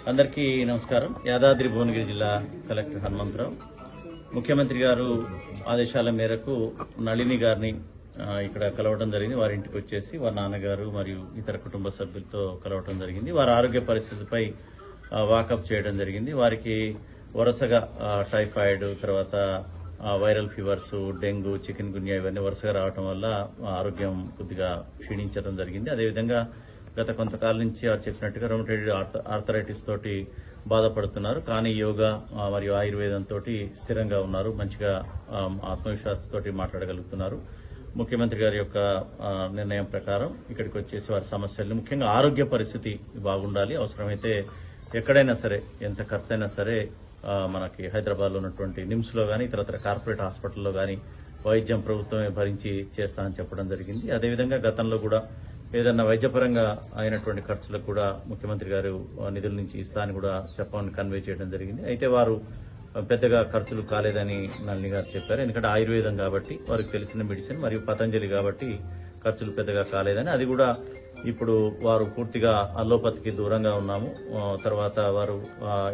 అందరికీ నమస్కారం. యాదాద్రి భువనగిరి జిల్లా కలెక్టర్ హనుమంతరావు ముఖ్యమంత్రి గారు ఆదేశాల మేరకు నళిని గారిని ఇక్కడ కలవడం జరిగింది. వారి ఇంటికి వచ్చేసి వారి నాన్నగారు మరియు ఇతర కుటుంబ సభ్యులతో కలవడం జరిగింది. వారి ఆరోగ్య పరిస్థితిపై వాకప్ చేయడం జరిగింది. వారికి వరుసగా టైఫాయిడ్, తర్వాత వైరల్ ఫీవర్స్, డెంగ్యూ, చికెన్ గున్యా ఇవన్నీ వరుసగా రావడం వల్ల ఆరోగ్యం కొద్దిగా క్షీణించడం జరిగింది. అదేవిధంగా గత కొంతకాలం నుంచి వారు చెప్పినట్టుగా రొమటైడ్ ఆర్థరైటిస్ తోటి బాధపడుతున్నారు. కానీ యోగా మరియు ఆయుర్వేదం తోటి స్థిరంగా ఉన్నారు. మంచిగా ఆత్మవిశ్వాసంతో మాట్లాడగలుగుతున్నారు. ముఖ్యమంత్రి గారి యొక్క నిర్ణయం ప్రకారం ఇక్కడికి వచ్చేసి వారి సమస్యలను, ముఖ్యంగా ఆరోగ్య పరిస్థితి బాగుండాలి. అవసరమైతే ఎక్కడైనా సరే, ఎంత ఖర్చైనా సరే మనకి హైదరాబాద్ లో ఉన్నటువంటి నిమ్స్ లో గానీ ఇతర కార్పొరేట్ హాస్పిటల్లో గానీ వైద్యం ప్రభుత్వమే భరించి చేస్తానని చెప్పడం జరిగింది. అదేవిధంగా గతంలో కూడా ఏదన్నా వైద్యపరంగా అయినటువంటి ఖర్చులకు కూడా ముఖ్యమంత్రి గారు నిధుల నుంచి ఇస్తానని కూడా చెప్పమని కన్వే చేయడం జరిగింది. అయితే వారు పెద్దగా ఖర్చులు కాలేదని నళిని గారు చెప్పారు. ఎందుకంటే ఆయుర్వేదం కాబట్టి, వారికి తెలిసిన మెడిసిన్, మరియు పతంజలి కాబట్టి ఖర్చులు పెద్దగా కాలేదని, అది కూడా ఇప్పుడు వారు పూర్తిగా అల్లోపతికి దూరంగా ఉన్నాము. తర్వాత వారు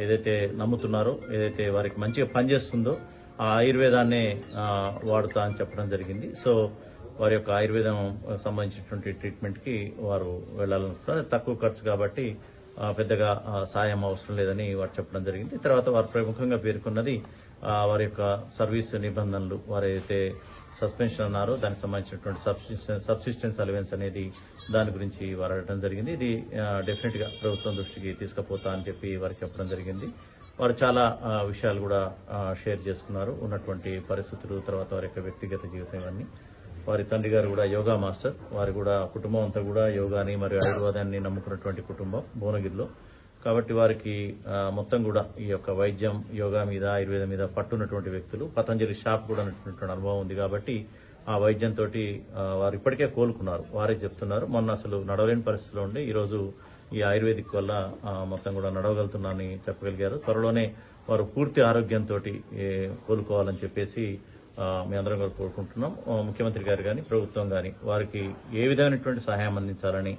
ఏదైతే నమ్ముతున్నారో, ఏదైతే వారికి మంచిగా పనిచేస్తుందో ఆ ఆయుర్వేదాన్నే వాడుతా అని చెప్పడం జరిగింది. సో వారి యొక్క ఆయుర్వేదం సంబంధించినటువంటి ట్రీట్మెంట్ కి వారు వెళ్లాలనుకుంటున్నారు. తక్కువ ఖర్చు కాబట్టి పెద్దగా సాయం అవసరం లేదని వారు చెప్పడం జరిగింది. తర్వాత వారు ప్రముఖంగా పేర్కొన్నది వారి యొక్క సర్వీస్ నిబంధనలు, వారు ఏదైతే సస్పెన్షన్ అన్నారో దానికి సంబంధించినటువంటి సబ్సిస్టెన్స్ అలవెన్స్ అనేది, దాని గురించి వారు అడగడం జరిగింది. ఇది డెఫినెట్ గా ప్రభుత్వం దృష్టికి తీసుకుపోతా అని చెప్పి వారికి చెప్పడం జరిగింది. వారు చాలా విషయాలు కూడా షేర్ చేసుకున్నారు, ఉన్నటువంటి పరిస్థితులు, తర్వాత వారి యొక్క వ్యక్తిగత జీవితం ఇవన్నీ. వారి తండ్రి గారు కూడా యోగా మాస్టర్. వారి కూడా కుటుంబం అంతా కూడా యోగాని మరియు ఆయుర్వేదాన్ని నమ్ముకున్నటువంటి కుటుంబం భువనగిరిలో. కాబట్టి వారికి మొత్తం కూడా ఈ యొక్క వైద్యం, యోగా మీద, ఆయుర్వేదం మీద పట్టున్నటువంటి వ్యక్తులు. పతంజలి షాప్ కూడా ఉన్నటువంటి అనుభవం ఉంది కాబట్టి ఆ వైద్యంతో వారు ఇప్పటికే కోలుకున్నారు. వారే చెప్తున్నారు, మొన్న అసలు నడవలేని పరిస్థితిలో ఉండి ఈరోజు ఈ ఆయుర్వేదిక్ వల్ల మొత్తం కూడా నడవగలుగుతున్నారని చెప్పగలిగారు. త్వరలోనే వారు పూర్తి ఆరోగ్యంతో కోలుకోవాలని చెప్పేసి మేమందరం కూడా కోరుకుంటున్నాం. ముఖ్యమంత్రి గారు కానీ ప్రభుత్వం కానీ వారికి ఏ విధమైనటువంటి సహాయం అందించాలని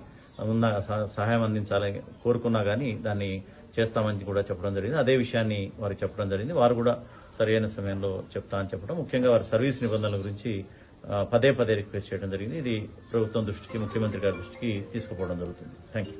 కోరుకున్నా కానీ దాన్ని చేస్తామని కూడా చెప్పడం జరిగింది. అదే విషయాన్ని వారికి చెప్పడం జరిగింది. వారు కూడా సరైన సమయంలో చెప్తా అని చెప్పడం, ముఖ్యంగా వారి సర్వీస్ నిబంధనల గురించి పదే రిక్వెస్ట్ చేయడం జరిగింది. ఇది ప్రభుత్వం దృష్టికి, ముఖ్యమంత్రి గారి దృష్టికి తీసుకుపోవడం జరుగుతుంది. Thank you.